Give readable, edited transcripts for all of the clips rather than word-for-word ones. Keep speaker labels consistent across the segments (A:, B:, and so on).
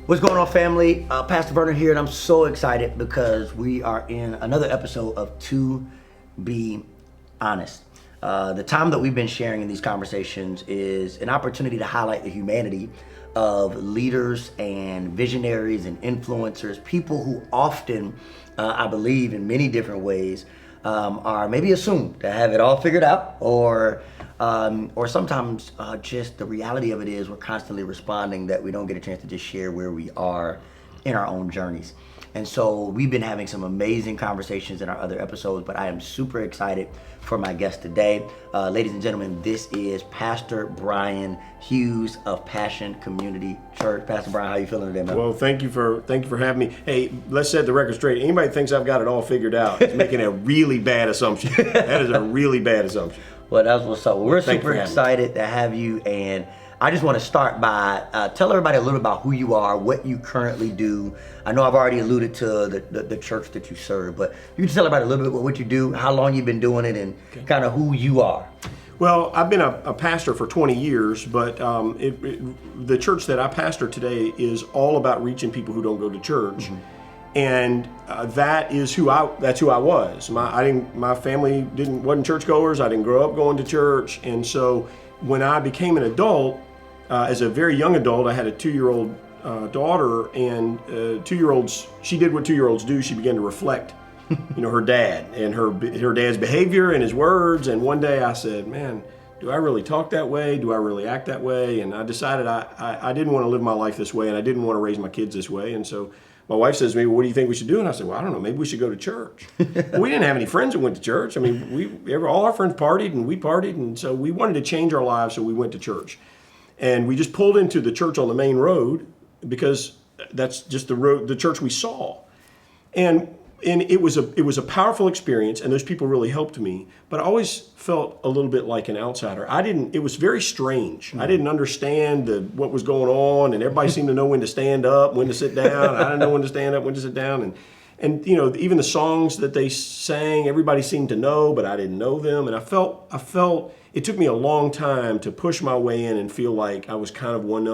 A: What's going on, family? Pastor Vernon here, and I'm so excited because we are in another episode of To Be Honest. The time that we've been sharing in these conversations is an opportunity to highlight the humanity of leaders and visionaries and influencers, people who often, I believe in many different ways, are maybe assumed to have it all figured out, or sometimes just the reality of it is we're constantly responding that we don't get a chance to just share where we are in our own journeys. And so we've been having some amazing conversations in our other episodes, but I am super excited for my guest today. Ladies and gentlemen, this is Pastor Brian Hughes of Passion Community Church. Pastor Brian, how are you feeling today, man?
B: Well, thank you for having me. Hey, let's set the record straight. Anybody that thinks I've got it all figured out is making a really bad assumption. That is a really bad assumption.
A: Well, that's what's up. We're super excited to have you, and I just want to start by tell everybody a little about who you are, what you currently do. I know I've already alluded to the church that you serve, but you can tell everybody a little bit about what you do, how long you've been doing it, and kind of who you are.
B: Well, I've been a pastor for 20 years, but the church that I pastor today is all about reaching people who don't go to church. Mm-hmm. And that's who I was. My family wasn't churchgoers. I didn't grow up going to church, and so when I became an adult, as a very young adult, I had a 2-year-old daughter, and 2-year-olds. She did what 2-year-olds do. She began to reflect, her dad and her dad's behavior and his words. And one day I said, "Man, do I really talk that way? Do I really act that way?" And I decided I didn't want to live my life this way, and I didn't want to raise my kids this way, and so. My wife says to me, "Well, what do you think we should do?" And I said, "Well, I don't know. Maybe we should go to church." Well, we didn't have any friends that went to church. I mean, all our friends partied, and we partied, and so we wanted to change our lives, so we went to church. And we just pulled into the church on the main road because that's just the church we saw. And it was a powerful experience, and those people really helped me. But I always felt a little bit like an outsider. It was very strange. I didn't understand what was going on, and everybody seemed to know when to stand up, when to sit down. I didn't know when to stand up, when to sit down, and even the songs that they sang, everybody seemed to know, but I didn't know them. And I felt it took me a long time to push my way in and feel like I was kind of one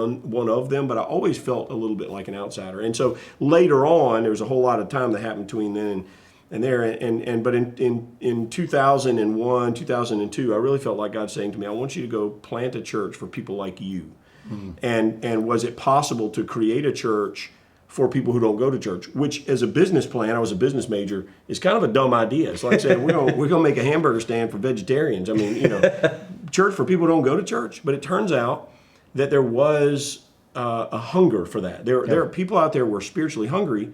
B: of them, but I always felt a little bit like an outsider. And so later on, there was a whole lot of time that happened between then and there. But in 2001, 2002, I really felt like God saying to me, "I want you to go plant a church for people like you." Mm-hmm. And was it possible to create a church for people who don't go to church, which as a business plan, I was a business major, is kind of a dumb idea. It's like saying we're gonna make a hamburger stand for vegetarians. I mean, church for people who don't go to church. But it turns out that there was a hunger for that. There are people out there who were spiritually hungry,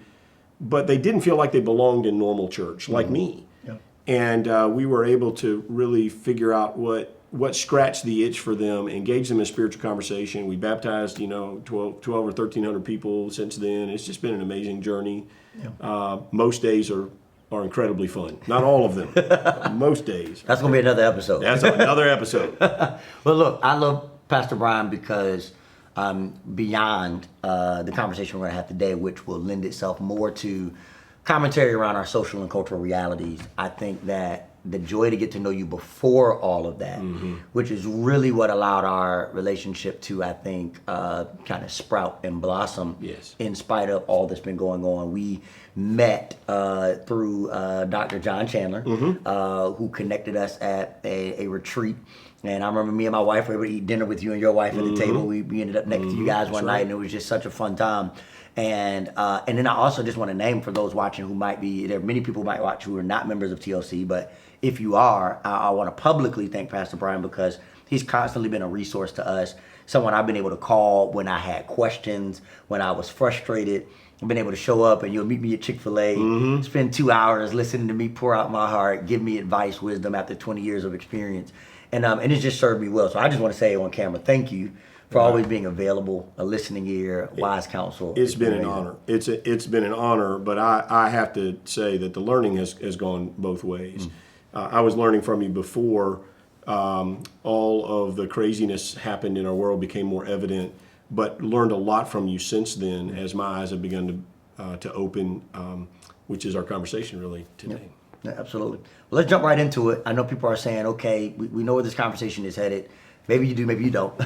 B: but they didn't feel like they belonged in normal church, like me. Yeah. And we were able to really figure out what scratched the itch for them, engage them in spiritual conversation. We baptized, 12 or 1,300 people since then. It's just been an amazing journey. Yeah. Most days are incredibly fun. Not all of them, most days.
A: That's going to be another episode.
B: That's another episode.
A: Well, look, I love Pastor Brian because beyond the conversation we're going to have today, which will lend itself more to commentary around our social and cultural realities, I think that the joy to get to know you before all of that, mm-hmm. which is really what allowed our relationship to, I think, kind of sprout and blossom.
B: Yes. In
A: spite of all that's been going on. We met through Dr. John Chandler, mm-hmm. Who connected us at a retreat. And I remember me and my wife were able to eat dinner with you and your wife at the table. We ended up next to you guys one night, and it was just such a fun time. And then I also just want to name for those watching who might be, there are many people who might watch who are not members of TLC, but if you are, I want to publicly thank Pastor Brian because he's constantly been a resource to us, someone I've been able to call when I had questions, when I was frustrated. I've been able to show up and you'll meet me at Chick-fil-A, mm-hmm. spend 2 hours listening to me pour out my heart, give me advice, wisdom after 20 years of experience. And it's just served me well. So I just want to say on camera, thank you for always being available, a listening ear, wise counsel.
B: It's been an honor. It's been an honor, but I have to say that the learning has gone both ways. Mm. I was learning from you before all of the craziness happened in our world became more evident, but learned a lot from you since then as my eyes have begun to open, which is our conversation really today.
A: Yeah, absolutely. Well, let's jump right into it. I know people are saying, okay, we know where this conversation is headed. Maybe you do, maybe you don't.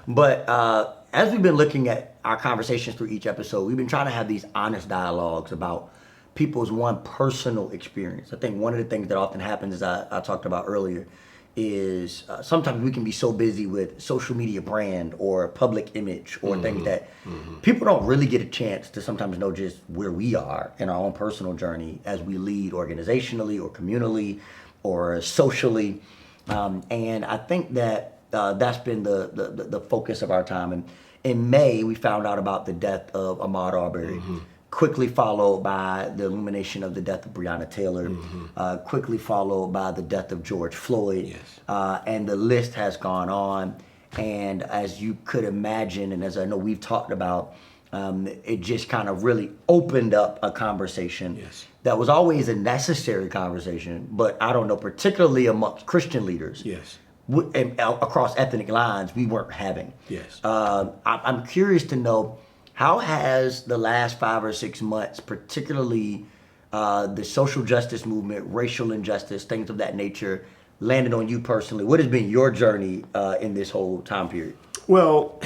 A: But as we've been looking at our conversations through each episode, we've been trying to have these honest dialogues about people's personal experience. I think one of the things that often happens, as I talked about earlier, is sometimes we can be so busy with social media brand or public image or things that people don't really get a chance to sometimes know just where we are in our own personal journey as we lead organizationally or communally or socially. And I think that that's been the focus of our time. And in May, we found out about the death of Ahmaud Arbery. Quickly followed by the illumination of the death of Breonna Taylor, quickly followed by the death of George Floyd, and the list has gone on. And as you could imagine, and as I know we've talked about, it just kind of really opened up a conversation that was always a necessary conversation, but I don't know, particularly amongst Christian leaders, and across ethnic lines, we weren't having. I'm curious to know, how has the last 5 or 6 months, particularly the social justice movement, racial injustice, things of that nature, landed on you personally? What has been your journey in this whole time period?
B: Well,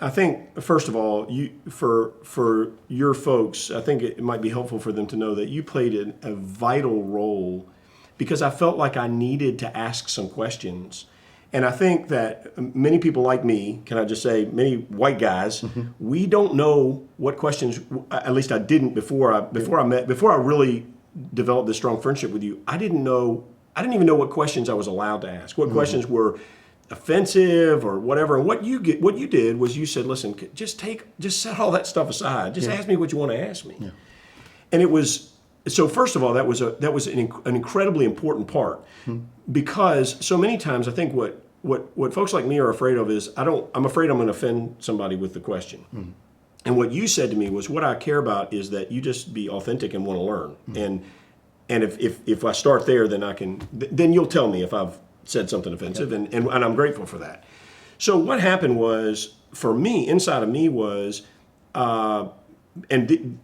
B: I think, first of all, for your folks, I think it might be helpful for them to know that you played a vital role, because I felt like I needed to ask some questions. And I think that many people like me, can I just say, many white guys, we don't know what questions. At least I didn't before I really developed this strong friendship with you. I didn't even know what questions I was allowed to ask. What questions were offensive or whatever. And what you did was you said, listen, just set all that stuff aside. Just ask me what you want to ask me. And it was. So first of all, that was an incredibly important part, because so many times I think what folks like me are afraid of is I'm afraid I'm going to offend somebody with the question. And what you said to me was, what I care about is that you just be authentic and want to learn. And if I start there, then you'll tell me if I've said something offensive, and I'm grateful for that. So what happened was, for me, inside of me was,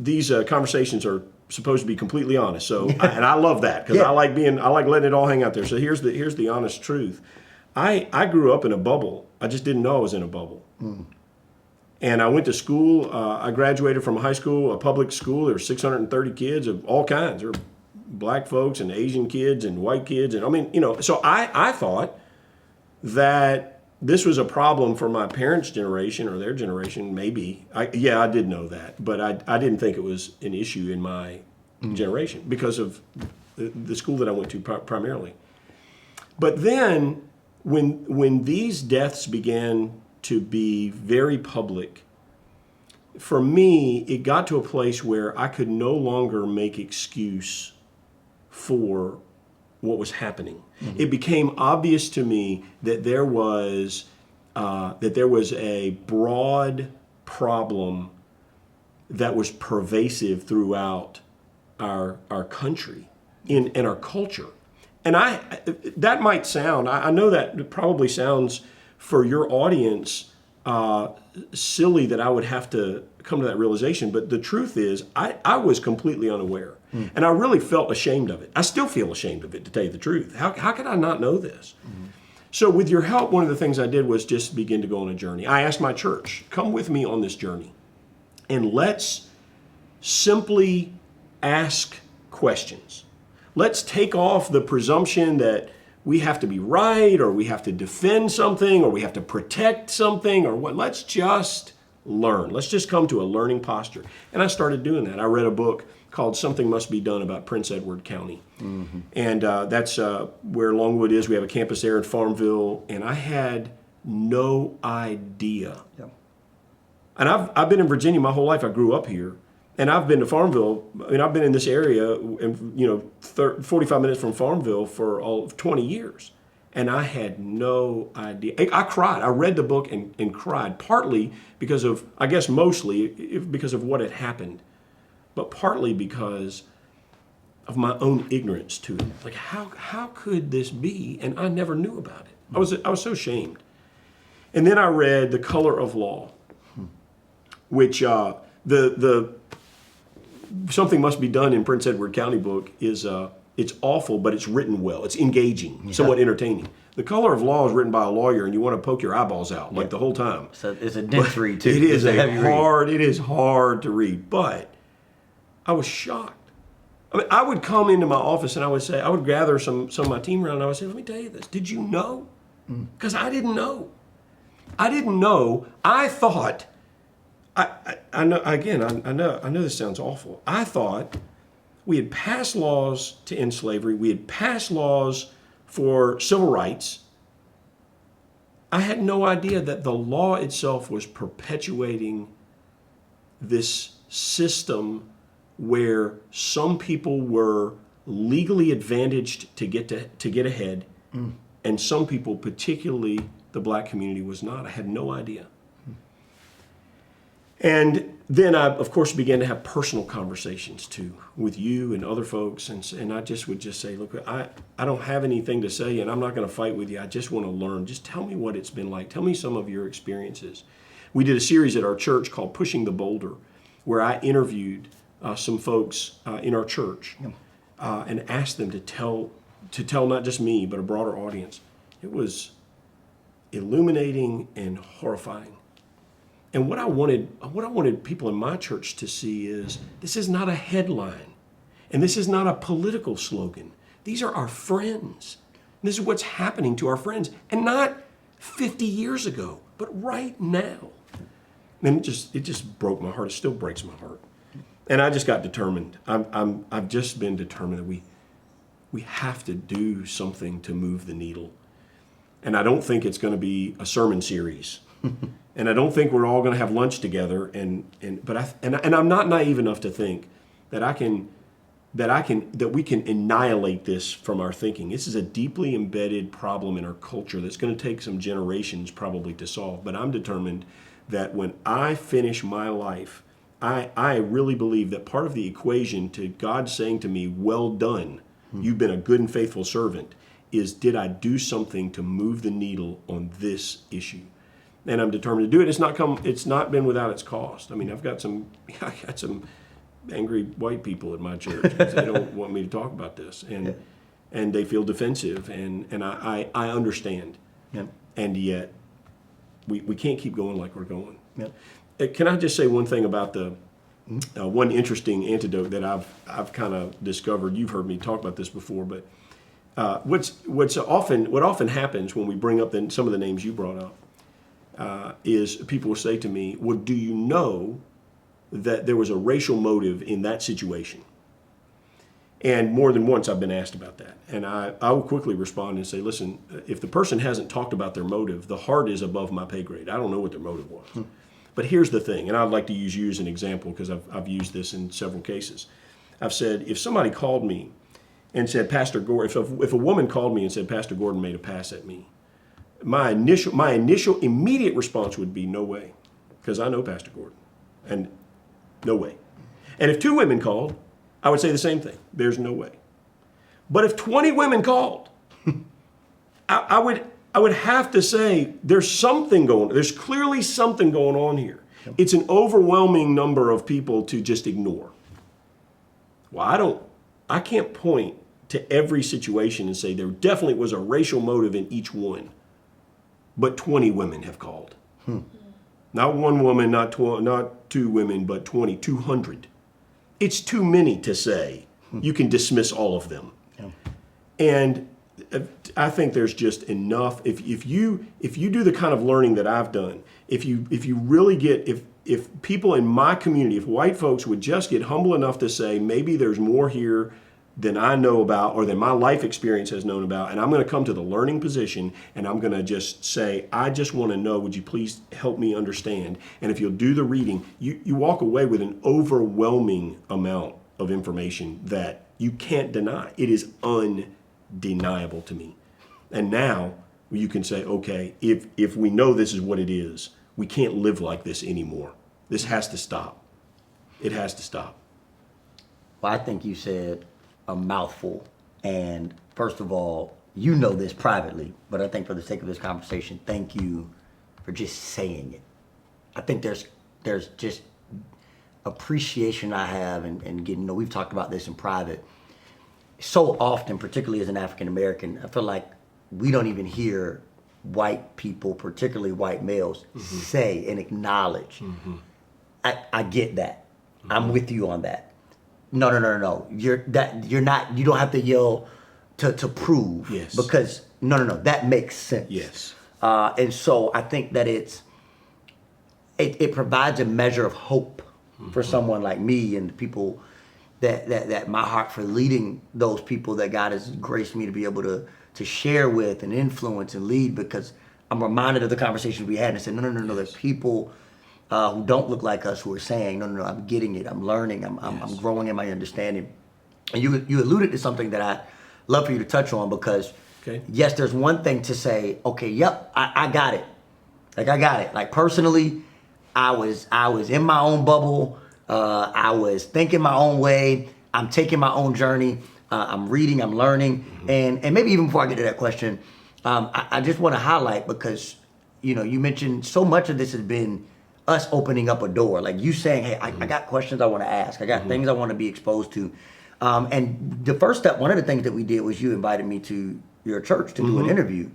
B: these conversations are supposed to be completely honest. So, and I love that, because I like letting it all hang out there. So here's the honest truth. I grew up in a bubble. I just didn't know I was in a bubble. And I went to school. I graduated from high school, a public school. There were 630 kids of all kinds. There were black folks and Asian kids and white kids. And I mean, so I thought that this was a problem for my parents' generation or their generation, maybe. I did know that, but I didn't think it was an issue in my generation because of the school that I went to primarily. But then when these deaths began to be very public, for me, it got to a place where I could no longer make excuse for what was happening. It became obvious to me that there was a broad problem that was pervasive throughout our country and our culture. And that might sound, I know that probably sounds for your audience silly that I would have to come to that realization, but the truth is I was completely unaware. And I really felt ashamed of it. I still feel ashamed of it, to tell you the truth. How could I not know this? So with your help, one of the things I did was just begin to go on a journey. I asked my church, come with me on this journey, and let's simply ask questions. Let's take off the presumption that we have to be right, or we have to defend something, or we have to protect something, or what. Let's just learn. Let's just come to a learning posture. And I started doing that. I read a book called Something Must Be Done about Prince Edward County. And that's where Longwood is. We have a campus there in Farmville, and I had no idea. And I've been in Virginia my whole life. I grew up here. And I've been to Farmville. I mean, I've been in this area, and 45 minutes from Farmville for all of 20 years. And I had no idea. I cried. I read the book and cried, partly because of, I guess mostly because of what had happened, but partly because of my own ignorance to it. Like, how could this be? And I never knew about it. I was so ashamed. And then I read The Color of Law, which the Something Must Be Done in Prince Edward County book is It's awful, but it's written well. It's engaging, somewhat entertaining. The Color of Law is written by a lawyer, and you want to poke your eyeballs out like the whole time.
A: So it's a dense read too.
B: It is
A: It's heavy read.
B: It is hard to read, but I was shocked. I mean, I would come into my office and I would gather some of my team around and I would say, let me tell you this. Did you know? Because I didn't know. I didn't know. I thought, I know this sounds awful. I thought we had passed laws to end slavery. We had passed laws for civil rights. I had no idea that the law itself was perpetuating this system where some people were legally advantaged to get ahead, and some people, particularly the black community, was not. I had no idea. And then I, of course, began to have personal conversations too with you and other folks, and I just would just say, look, I don't have anything to say, and I'm not going to fight with you. I just want to learn. Just tell me what it's been like. Tell me some of your experiences. We did a series at our church called Pushing the Boulder, where I interviewed some folks in our church and asked them to tell not just me, but a broader audience. It was illuminating and horrifying. And what I wanted people in my church to see is this is not a headline, and this is not a political slogan. These are our friends. And this is what's happening to our friends, and not 50 years ago, but right now. And it just broke my heart. It still breaks my heart. And I just got determined. I've just been determined that we have to do something to move the needle. And I don't think it's going to be a sermon series. And I don't think we're all going to have lunch together. But I'm not naive enough to think that we can annihilate this from our thinking. This is a deeply embedded problem in our culture that's going to take some generations probably to solve. But I'm determined that when I finish my life, I really believe that part of the equation to God saying to me, well done, you've been a good and faithful servant, is did I do something to move the needle on this issue? And I'm determined to do it. It's not been without its cost. I mean, I got some angry white people at my church because they don't want me to talk about this, and they feel defensive, and I understand.
C: Yeah.
B: And yet we can't keep going like we're going.
C: Yeah.
B: Can I just say one thing about the one interesting antidote that I've kind of discovered? You've heard me talk about this before, but what often happens when we bring up some of the names you brought up is people will say to me, "Well, do you know that there was a racial motive in that situation?" And more than once I've been asked about that. And I will quickly respond and say, listen, if the person hasn't talked about their motive, the heart is above my pay grade. I don't know what their motive was. But here's the thing, and I'd like to use you as an example because I've used this in several cases. I've said, if somebody called me and said, Pastor Gordon, if a woman called me and said, Pastor Gordon made a pass at me, my initial immediate response would be, no way, because I know Pastor Gordon, and no way. And if two women called, I would say the same thing. There's no way. But if 20 women called, I would have to say there's something going on. There's clearly something going on here. It's an overwhelming number of people to just ignore. Well, I can't point to every situation and say there definitely was a racial motive in each one. But 20 women have called. Not one woman, not two women, but 20, 200. It's too many to say you can dismiss all of them.
C: Yeah.
B: And I think there's just enough. If you do the kind of learning that I've done, if you really get, if people in my community, if white folks would just get humble enough to say, maybe there's more here than I know about or than my life experience has known about, and I'm going to come to the learning position and I'm going to just say, I just want to know, would you please help me understand? And if you'll do the reading, you walk away with an overwhelming amount of information that you can't deny. It is undeniable to me. And now you can say, okay, if we know this is what it is, we can't live like this anymore. This has to stop. It has to stop.
A: Well, I think you said a mouthful. And first of all, you know this privately, but I think for the sake of this conversation, thank you for just saying it. I think there's just appreciation I have and getting, we've talked about this in private. so often, particularly as an African American, I feel like we don't even hear white people, particularly white males, say and acknowledge. I get that. I'm with you on that. No. You're not. You don't have to yell to prove.
B: Yes.
A: Because no. That makes sense.
B: Yes.
A: And so I think that it provides a measure of hope for someone like me and the people that my heart for leading those people that God has graced me to be able to share with and influence and lead, because I'm reminded of the conversations we had and I said, no. There's people who don't look like us who are saying, no, I'm getting it. I'm learning. I'm growing in my understanding. And you alluded to something that I love for you to touch on, because yes, there's one thing to say, okay, yep, I got it. Like I got it. Like personally, I was in my own bubble. I was thinking my own way. I'm taking my own journey. I'm reading, I'm learning. And maybe even before I get to that question, I just want to highlight, because, you mentioned so much of this has been us opening up a door. Like you saying, hey, I got questions I want to ask. I got things I want to be exposed to. And the first step, one of the things that we did was you invited me to your church to do an interview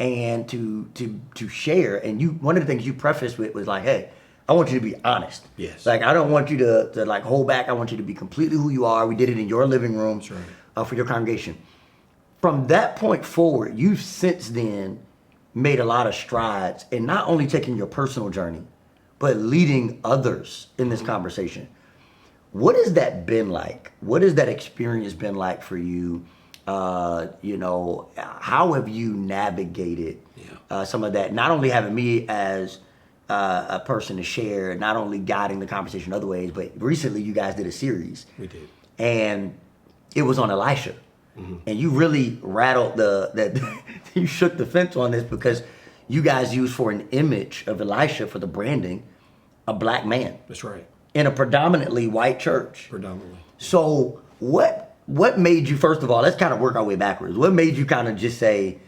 A: and to share. And one of the things you prefaced with was like, hey, I want you to be honest.
B: Yes.
A: Like, I don't want you to like hold back. I want you to be completely who you are. We did it in your living room.
B: That's right.
A: For your congregation. From that point forward, you've since then made a lot of strides in not only taking your personal journey, but leading others in this conversation. What has that been like? What has that experience been like for you? How have you navigated some of that? Not only having me as a person to share, not only guiding the conversation other ways, but recently you guys did a series.
B: We did.
A: And it was on Elisha. And you really rattled you shook the fence on this, because you guys used for an image of Elisha for the branding, a black man.
B: That's right.
A: In a predominantly white church.
B: Predominantly.
A: So what made you, first of all, let's kind of work our way backwards. What made you kind of just say,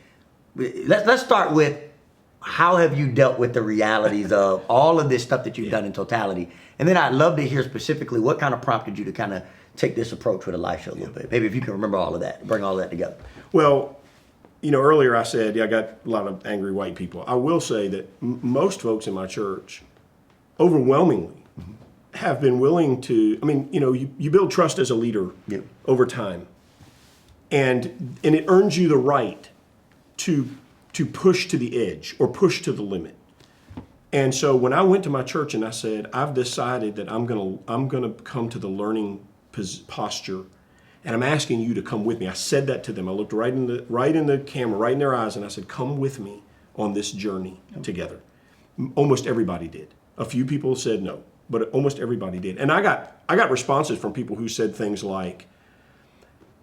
A: let's start with, how have you dealt with the realities of all of this stuff that you've done in totality? And then I'd love to hear specifically what kind of prompted you to kind of take this approach with Elisha a little bit. Maybe if you can remember all of that, bring all of that together.
B: Well, earlier I said, I got a lot of angry white people. I will say that most folks in my church, overwhelmingly, have been willing to, you build trust as a leader over time. And it earns you the right to push to the edge or push to the limit. And so when I went to my church and I said, I've decided that I'm gonna come to the learning posture, and I'm asking you to come with me. I said that to them. I looked right in the camera, right in their eyes, and I said, come with me on this journey together. Almost everybody did. A few people said no, but almost everybody did. And I got responses from people who said things like,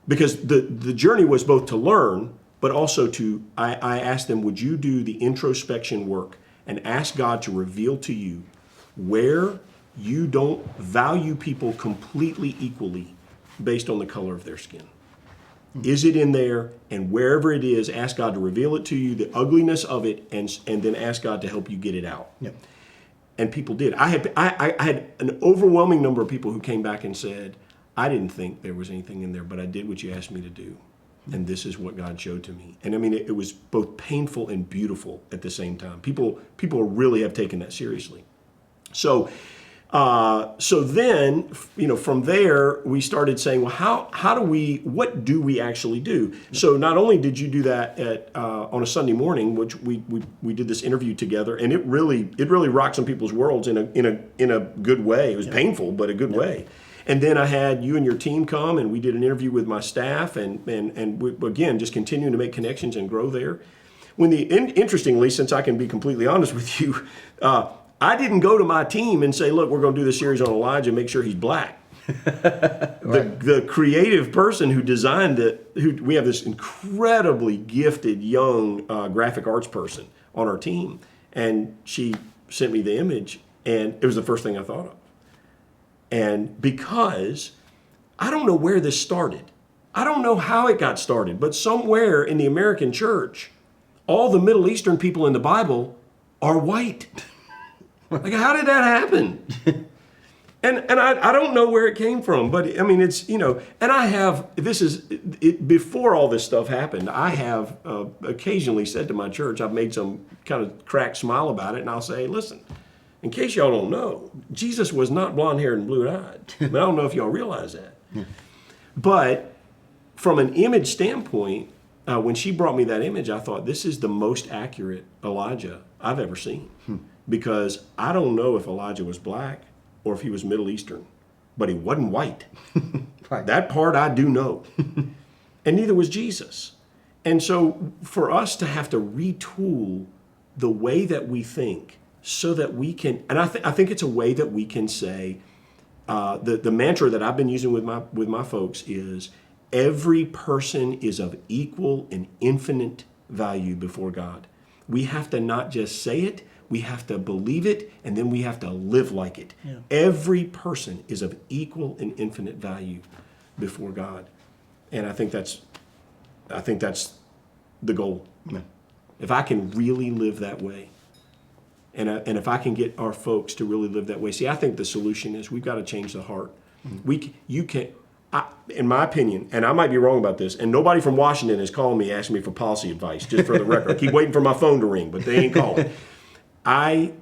B: because the journey was both to learn, but also I asked them, would you do the introspection work and ask God to reveal to you where you don't value people completely equally based on the color of their skin? Is it in there? And wherever it is, ask God to reveal it to you, the ugliness of it, and then ask God to help you get it out.
A: Yep.
B: And people did. I had an overwhelming number of people who came back and said, I didn't think there was anything in there, but I did what you asked me to do. And this is what God showed to me. And it was both painful and beautiful at the same time. People really have taken that seriously. So then, from there, we started saying, well, what do we actually do? So not only did you do that on a Sunday morning, which we did this interview together, and it really rocked some people's worlds in a good way. It was painful, but a good way. And then I had you and your team come, and we did an interview with my staff, and we, again, just continuing to make connections and grow there. Interestingly, since I can be completely honest with you, I didn't go to my team and say, look, we're going to do this series on Elijah and make sure he's black. The creative person who designed it, we have this incredibly gifted young graphic arts person on our team, and she sent me the image, and it was the first thing I thought of. And because I don't know where this started. I don't know how it got started, but somewhere in the American church, all the Middle Eastern people in the Bible are white. Like, how did that happen? And I don't know where it came from, but I mean, it's, and I have, before all this stuff happened, I have occasionally said to my church, I've made some kind of cracked smile about it, and I'll say, listen, in case y'all don't know, Jesus was not blonde-haired and blue-eyed. But I don't know if y'all realize that. But from an image standpoint, when she brought me that image, I thought, this is the most accurate Elijah I've ever seen. Because I don't know if Elijah was black or if he was Middle Eastern, but he wasn't white.
A: Right.
B: That part I do know. And neither was Jesus. And so for us to have to retool the way that we think so that we can, and I think it's a way that we can say, the mantra that I've been using with my folks is, every person is of equal and infinite value before God. We have to not just say it, we have to believe it, and then we have to live like it. Yeah. Every person is of equal and infinite value before God. And I think that's the goal. Yeah. If I can really live that way, and if I can get our folks to really live that way, see, I think the solution is we've got to change the heart. Mm-hmm. In my opinion, and I might be wrong about this, and nobody from Washington is calling me asking me for policy advice, just for the record. I keep waiting for my phone to ring, but they ain't calling. I'm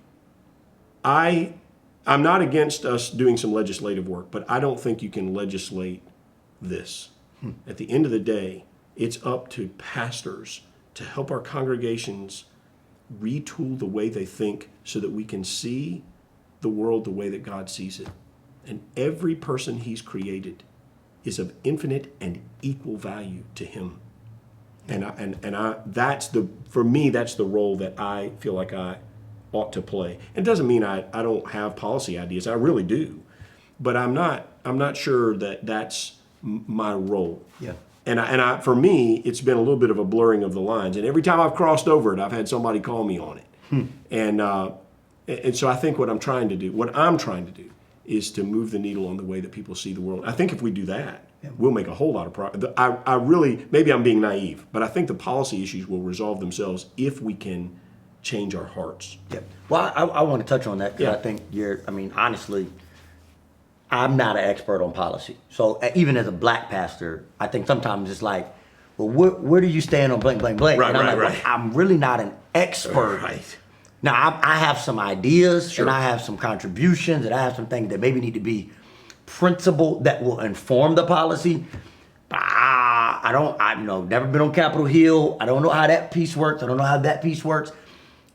B: not against us doing some legislative work, but I don't think you can legislate this. At the end of the day, it's up to pastors to help our congregations retool the way they think so that we can see the world the way that God sees it. And every person he's created is of infinite and equal value to him. For me, that's the role that I feel like I ought to play. It doesn't mean I don't have policy ideas. I really do. But I'm not sure that that's my role. Yeah. And for me, it's been a little bit of a blurring of the lines. And every time I've crossed over it, I've had somebody call me on it. And so I think what I'm trying to do is to move the needle on the way that people see the world. I think if we do that, we'll make a whole lot of progress. I really, maybe I'm being naive, but I think the policy issues will resolve themselves if we can change our hearts.
A: Yeah. Well, I want to touch on that because I think honestly, I'm not an expert on policy. So even as a black pastor, I think sometimes it's like, well, where do you stand on blank, blank, blank?
B: Right,
A: and I'm
B: right.
A: Well, I'm really not an expert.
B: Right.
A: Now, I have some ideas, and I have some contributions, and I have some things that maybe need to be principled that will inform the policy. But I've never been on Capitol Hill. I don't know how that piece works. I don't know how that piece works.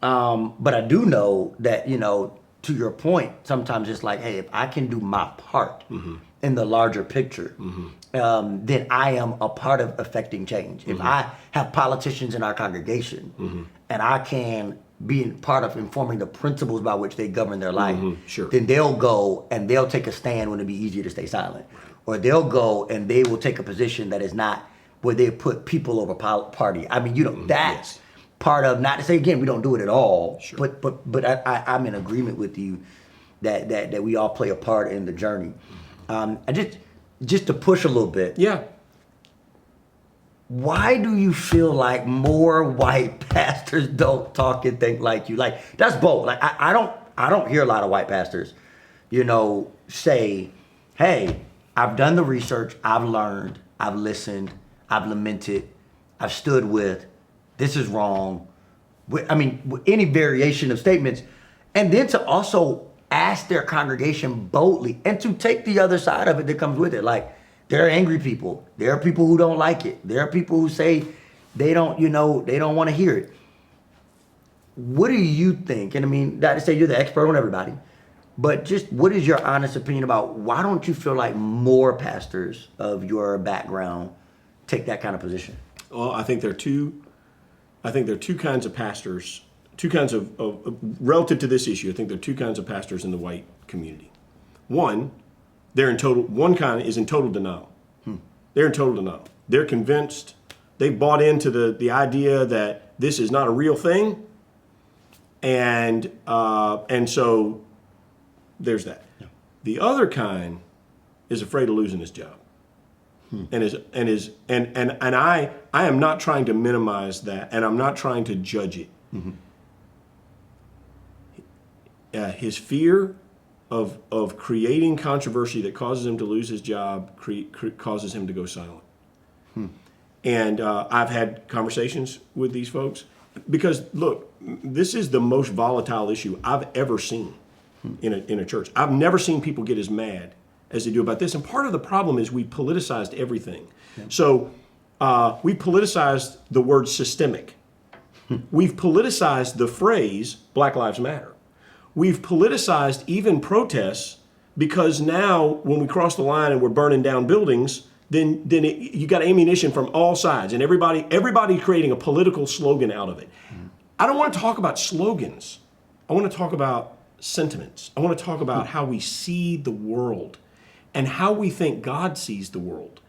A: But I do know that, to your point, sometimes it's like, hey, if I can do my part in the larger picture, then I am a part of affecting change. If I have politicians in our congregation and I can be part of informing the principles by which they govern their life, then they'll go and they'll take a stand when it'd be easier to stay silent. Or they'll go and they will take a position that is not where they put people over party. I mean, that's part of, not to say again, we don't do it at all, but I'm in agreement with you that we all play a part in the journey. Just to push a little bit.
B: Yeah.
A: Why do you feel like more white pastors don't talk and think like you? Like, that's bold. Like, I don't hear a lot of white pastors, say, hey, I've done the research, I've learned, I've listened, I've lamented, I've stood with, this is wrong. With any variation of statements. And then to also ask their congregation boldly and to take the other side of it that comes with it. Like, there are angry people. There are people who don't like it. There are people who say they don't want to hear it. What do you think? And not to say you're the expert on everybody, but just what is your honest opinion about why don't you feel like more pastors of your background take that kind of position?
B: Well, I think there are two kinds of pastors, two kinds of relative to this issue. I think there are two kinds of pastors in the white community. One kind is in total denial. They're in total denial. They're convinced, they bought into the idea that this is not a real thing, and so there's that. Yeah. The other kind is afraid of losing his job. And I am not trying to minimize that, and I'm not trying to judge it. His fear of creating controversy that causes him to lose his job, causes him to go silent. And I've had conversations with these folks because, look, this is the most volatile issue I've ever seen in a church. I've never seen people get as mad as they do about this. And part of the problem is we politicized everything. Yeah. So we politicized the word systemic. We've politicized the phrase Black Lives Matter. We've politicized even protests because now when we cross the line and we're burning down buildings, then you got ammunition from all sides, and everybody creating a political slogan out of it. I don't want to talk about slogans. I want to talk about sentiments. I want to talk about how we see the world and how we think God sees the world.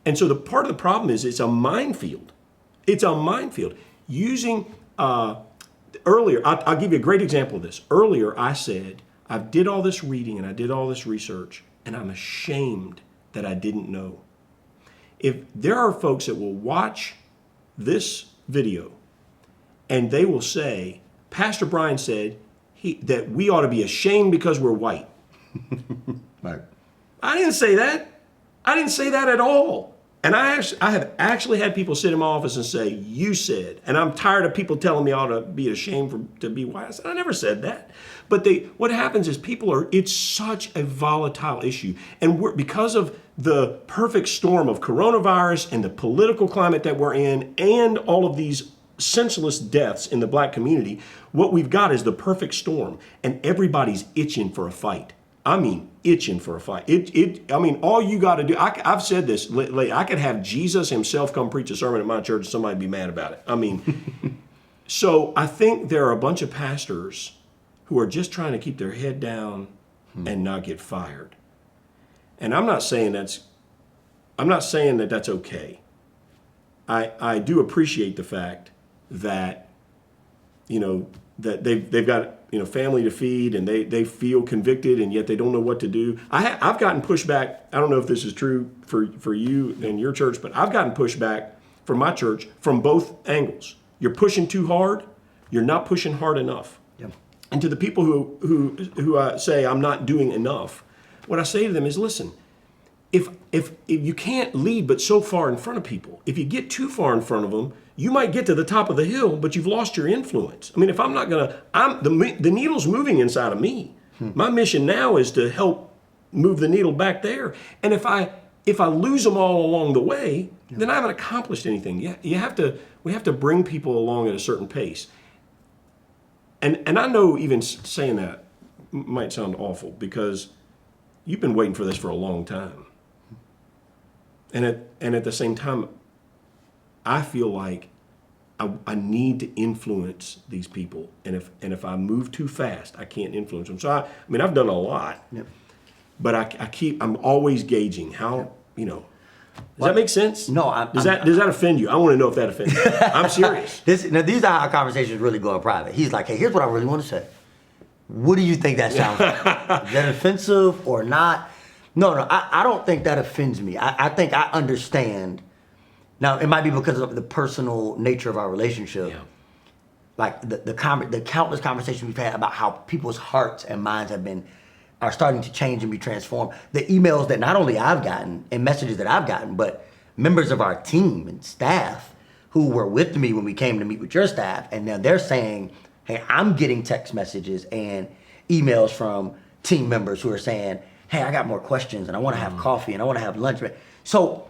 B: And so the part of the problem is it's a minefield. It's a minefield. Using earlier, I'll give you a great example of this. Earlier, I said I did all this reading and I did all this research, and I'm ashamed that I didn't know. If there are folks that will watch this video and they will say, Pastor Brian said that we ought to be ashamed because we're white.
A: Right.
B: I didn't say that. I didn't say that at all. And I have actually had people sit in my office and say, you said, and I'm tired of people telling me I ought to be ashamed to be white. I said, I never said that. But what happens is it's such a volatile issue. And because of the perfect storm of coronavirus and the political climate that we're in and all of these senseless deaths in the black community, what we've got is the perfect storm. And everybody's itching for a fight. I mean, itching for a fight. All you got to do, I've said this lately, I could have Jesus himself come preach a sermon at my church and somebody be mad about it. So I think there are a bunch of pastors who are just trying to keep their head down and not get fired. And I'm not saying that that's okay. I do appreciate the fact that, that they've got, family to feed and they feel convicted and yet they don't know what to do. I've gotten pushback. I don't know if this is true for you and your church, but I've gotten pushback from my church from both angles. You're pushing too hard. You're not pushing hard enough. Yep. And to the people who say I'm not doing enough, what I say to them is, listen, if you can't lead but so far in front of people, if you get too far in front of them, you might get to the top of the hill, but you've lost your influence. I mean, if I'm not the needle's moving inside of me. My mission now is to help move the needle back there. And if I lose them all along the way, then I haven't accomplished anything. We have to bring people along at a certain pace. And I know even saying that might sound awful because you've been waiting for this for a long time. And at the same time, I feel like I need to influence these people, and if I move too fast, I can't influence them. So I've done a lot, but I'm always gauging how Does that make sense?
A: No.
B: Does that offend you? I want to know if that offends you. I'm serious.
A: These are how conversations really go in private. He's like, hey, here's what I really want to say. What do you think that sounds like? Is that offensive or not? No, I don't think that offends me. I think I understand. Now, it might be because of the personal nature of our relationship. Yeah. Like the countless conversations we've had about how people's hearts and minds are starting to change and be transformed. The emails that not only I've gotten and messages that I've gotten, but members of our team and staff who were with me when we came to meet with your staff, and now they're saying, hey, I'm getting text messages and emails from team members who are saying, hey, I got more questions and I want to have coffee and I want to have lunch. So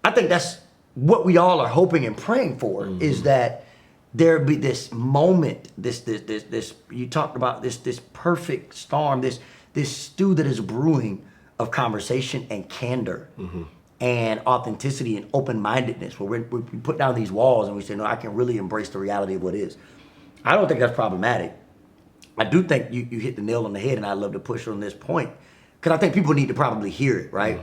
A: I think that's what we all are hoping and praying for, is that there be this moment, this you talked about this perfect storm, this stew that is brewing of conversation and candor and authenticity and open-mindedness, where we put down these walls and we say, no, I can really embrace the reality of what is. I don't think that's problematic. I do think you hit the nail on the head, and I'd love to push on this point because I think people need to probably hear it, right?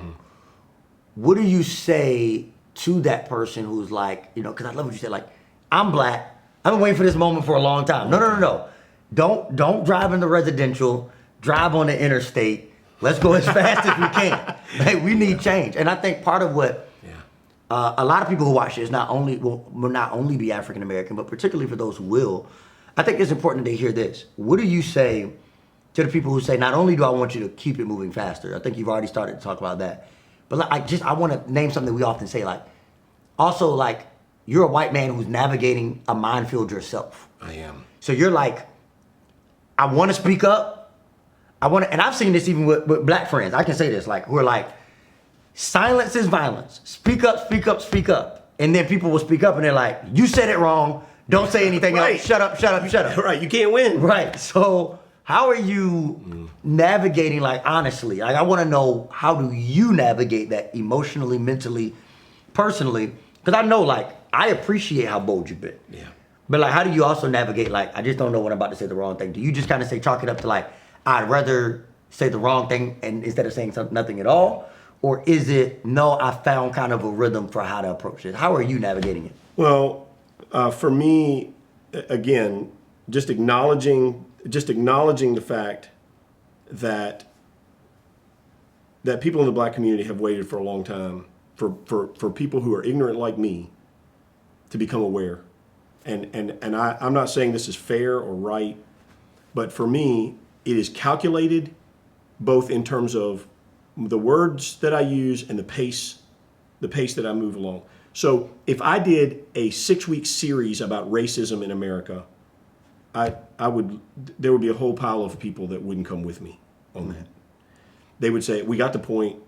A: What do you say to that person who's like, because I love what you said, like, I'm black. I've been waiting for this moment for a long time. No. Don't drive in the residential, drive on the interstate. Let's go as fast as we can. Like, we need change. And I think part of what a lot of people who watch this will not only be African American, but particularly for those who will, I think it's important to hear this. What do you say to the people who say, not only do I want you to keep it moving faster, I think you've already started to talk about that, but like, I want to name something we often say, like, also, like, you're a white man who's navigating a minefield yourself.
B: I am.
A: So you're like, I want to speak up. And I've seen this even with black friends. I can say this, like, who are like, silence is violence. Speak up, speak up, speak up. And then people will speak up and they're like, you said it wrong. Don't say anything
B: Right.
A: else. Shut up, shut up, shut up.
B: Right, you can't win.
A: Right. So how are you navigating, like, honestly? Like, I want to know, how do you navigate that emotionally, mentally, personally? Because I know, like, I appreciate how bold you've been.
B: Yeah.
A: But, like, how do you also navigate, like, I just don't know when I'm about to say the wrong thing? Do you just kind of say, chalk it up to, like, I'd rather say the wrong thing and instead of saying nothing at all? Or is it, no, I found kind of a rhythm for how to approach it? How are you navigating it?
B: Well, for me, again, just acknowledging the fact that people in the black community have waited for a long time for people who are ignorant like me to become aware. And I'm not saying this is fair or right, but for me, it is calculated both in terms of the words that I use and the pace that I move along. So if I did a 6-week series about racism in America, there would be a whole pile of people that wouldn't come with me on that. They would say, we got the point,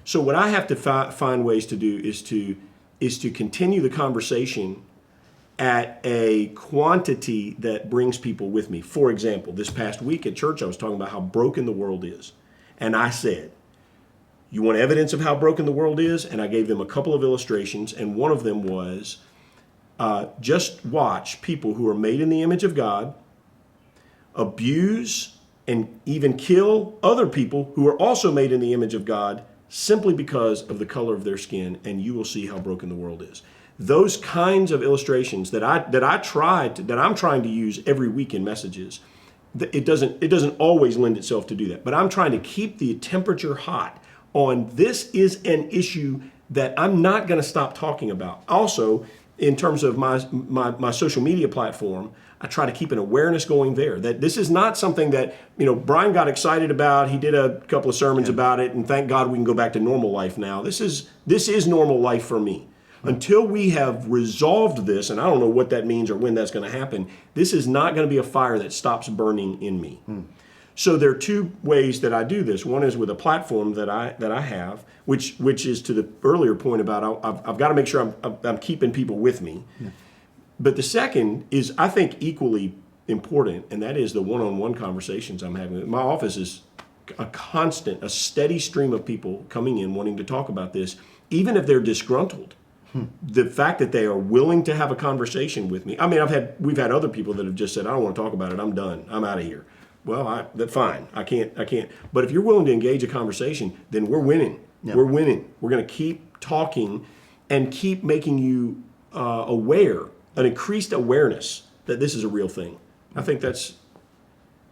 B: So what I have to find ways to do is to continue the conversation at a quantity that brings people with me. For example, this past week at church, I was talking about how broken the world is. And I said, you want evidence of how broken the world is? And I gave them a couple of illustrations. And one of them was, just watch people who are made in the image of God abuse and even kill other people who are also made in the image of God simply because of the color of their skin, and you will see how broken the world is. Those kinds of illustrations that I'm trying to use every week in messages, it doesn't always lend itself to do that. But I'm trying to keep the temperature hot on this is an issue that I'm not going to stop talking about. Also, in terms of my social media platform, I try to keep an awareness going there. That this is not something that, Brian got excited about. He did a couple of sermons about it, and thank God we can go back to normal life now. This is normal life for me. Until we have resolved this, and I don't know what that means or when that's going to happen, this is not going to be a fire that stops burning in me. So there are two ways that I do this. One is with a platform that I have, which is to the earlier point about I've got to make sure I'm keeping people with me. Yeah. But the second is, I think, equally important, and that is the one-on-one conversations I'm having. My office is a steady stream of people coming in wanting to talk about this, even if they're disgruntled. The fact that they are willing to have a conversation with me. I mean, we've had other people that have just said, I don't want to talk about it. I'm done. I'm out of here. Well, that's fine. I can't. But if you're willing to engage a conversation, then we're winning. Yep. We're winning. We're going to keep talking and keep making you aware, an increased awareness that this is a real thing. I think that's.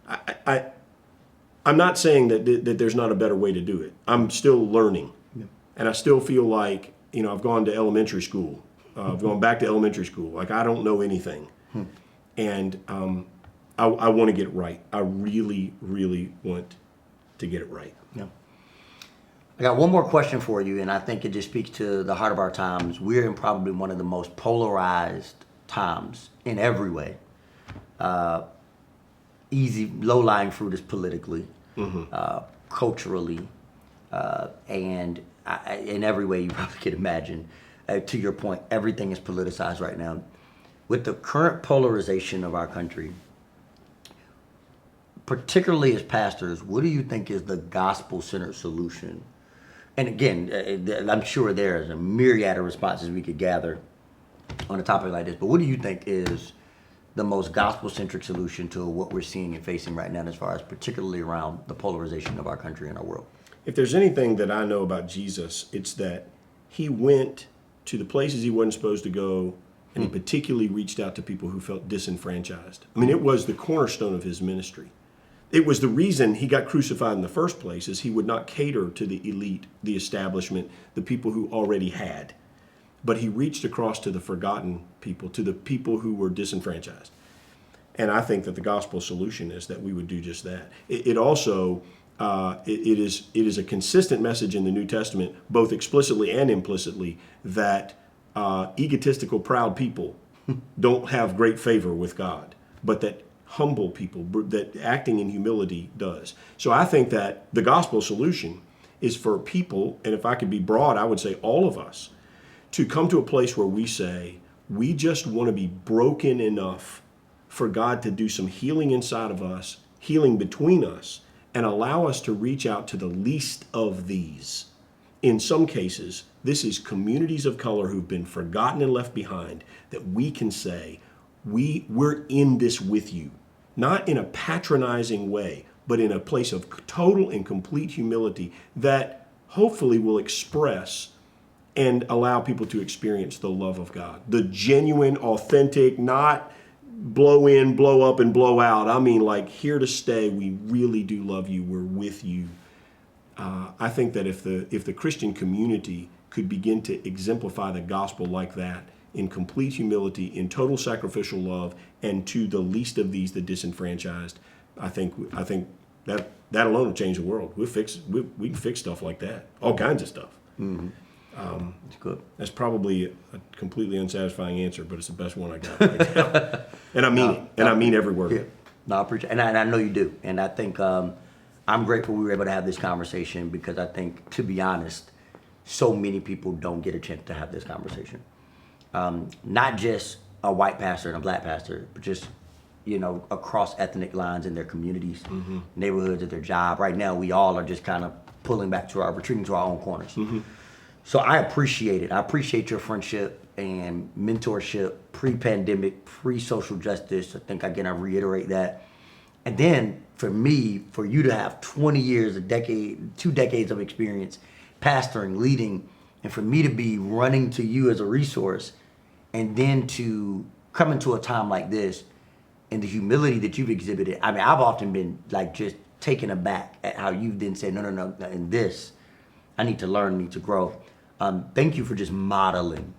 B: I'm not saying that there's not a better way to do it. I'm still learning, and I still feel like I've gone to elementary school. I've gone back to elementary school. Like I don't know anything, and I want to get it right. I really, really want to get it right.
A: Yeah. I got one more question for you, and I think it just speaks to the heart of our times. We're in probably one of the most polarized times in every way. Low-lying fruit is politically, culturally, and in every way you probably could imagine. To your point, everything is politicized right now. With the current polarization of our country, particularly as pastors, what do you think is the gospel-centered solution? And again, I'm sure there's a myriad of responses we could gather on a topic like this, but what do you think is the most gospel-centric solution to what we're seeing and facing right now as far as particularly around the polarization of our country and our world?
B: If there's anything that I know about Jesus, it's that he went to the places he wasn't supposed to go, and he particularly reached out to people who felt disenfranchised. I mean, it was the cornerstone of his ministry. It was the reason he got crucified in the first place, is he would not cater to the elite, the establishment, the people who already had. But he reached across to the forgotten people, to the people who were disenfranchised. And I think that the gospel solution is that we would do just that. It also it is a consistent message in the New Testament, both explicitly and implicitly, that egotistical, proud people don't have great favor with God, but that humble people, that acting in humility does. So I think that the gospel solution is for people, and if I could be broad, I would say all of us, to come to a place where we say, we just want to be broken enough for God to do some healing inside of us, healing between us, and allow us to reach out to the least of these. In some cases, this is communities of color who've been forgotten and left behind, that we can say, we're in this with you. Not in a patronizing way, but in a place of total and complete humility that hopefully will express and allow people to experience the love of God. The genuine, authentic, not blow in, blow up, and blow out. I mean, like, here to stay. We really do love you. We're with you. I think that if the Christian community could begin to exemplify the gospel like that, in complete humility, in total sacrificial love, and to the least of these, the disenfranchised, I think that alone will change the world. We can fix stuff like that, all kinds of stuff.
A: Mm-hmm. That's good.
B: That's probably a completely unsatisfying answer, but it's the best one I got right now. And I mean it. And I mean every word.
A: Yeah. No, I appreciate it. And I know you do. And I think I'm grateful we were able to have this conversation, because I think, to be honest, so many people don't get a chance to have this conversation. Not just a white pastor and a black pastor, but just, across ethnic lines in their communities, neighborhoods, at their job. Right now, we all are just kind of retreating to our own corners. So I appreciate it. I appreciate your friendship and mentorship, pre-pandemic, pre-social justice. I think, again, I reiterate that. And then for me, for you to have 20 years, 2 decades of experience pastoring, leading, and for me to be running to you as a resource, and then to come into a time like this and the humility that you've exhibited. I mean, I've often been like just taken aback at how you've then said, no, in this, I need to learn, need to grow. Thank you for just modeling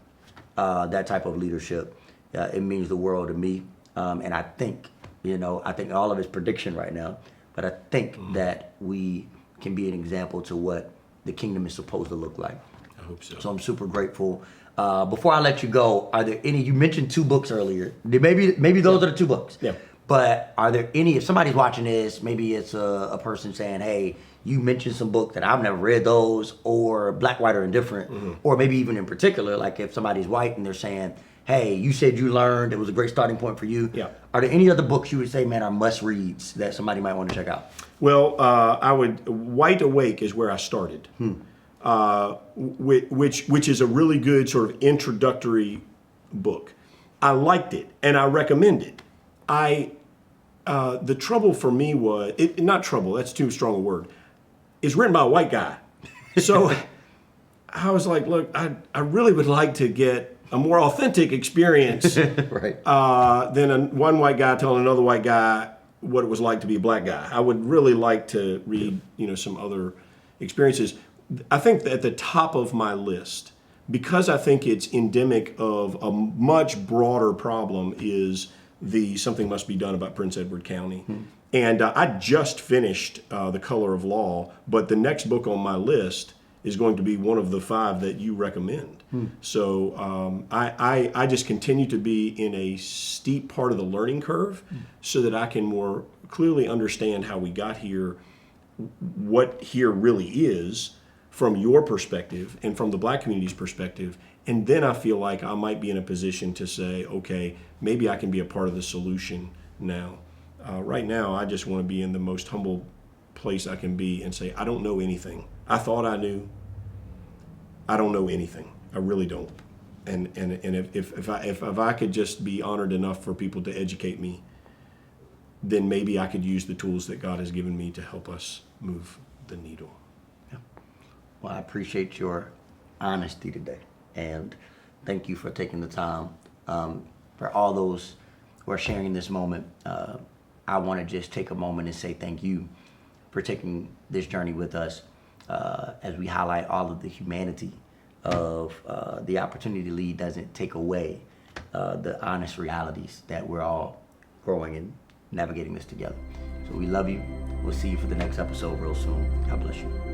A: that type of leadership. It means the world to me. And I think, I think all of it's prediction right now, but I think that we can be an example to what the kingdom is supposed to look like.
B: I hope so.
A: So I'm super grateful. Before I let you go, are there any, you mentioned 2 books earlier. Maybe those are the 2 books.
B: Yeah.
A: But are there any, if somebody's watching this, maybe it's a person saying, hey, you mentioned some books that I've never read those, or Black, White, or Indifferent, or maybe even in particular, like if somebody's white and they're saying, hey, you said you learned, it was a great starting point for you.
B: Yeah.
A: Are there any other books you would say, man, are must-reads that somebody might want to check out?
B: Well, Wide Awake is where I started, which is a really good sort of introductory book. I liked it, and I recommend it. The trouble for me was, not trouble, that's too strong a word, it's written by a white guy. So I was like, look, I really would like to get a more authentic experience
A: Right.
B: than one white guy telling another white guy what it was like to be a black guy. I would really like to read, some other experiences. I think that at the top of my list, because I think it's endemic of a much broader problem, is the Something Must Be Done about Prince Edward County. And I just finished The Color of Law, but the next book on my list is going to be one of the 5 that you recommend. So I just continue to be in a steep part of the learning curve so that I can more clearly understand how we got here, what here really is from your perspective and from the Black community's perspective. And then I feel like I might be in a position to say, okay, maybe I can be a part of the solution now. Right now, I just want to be in the most humble place I can be and say, I don't know anything. I thought I knew. I don't know anything. I really don't. And if I could just be honored enough for people to educate me, then maybe I could use the tools that God has given me to help us move the needle.
A: Yeah. Well, I appreciate your honesty today, and thank you for taking the time. For all those who are sharing this moment, I want to just take a moment and say thank you for taking this journey with us as we highlight all of the humanity of the opportunity to lead doesn't take away the honest realities that we're all growing and navigating this together. So we love you. We'll see you for the next episode real soon. God bless you.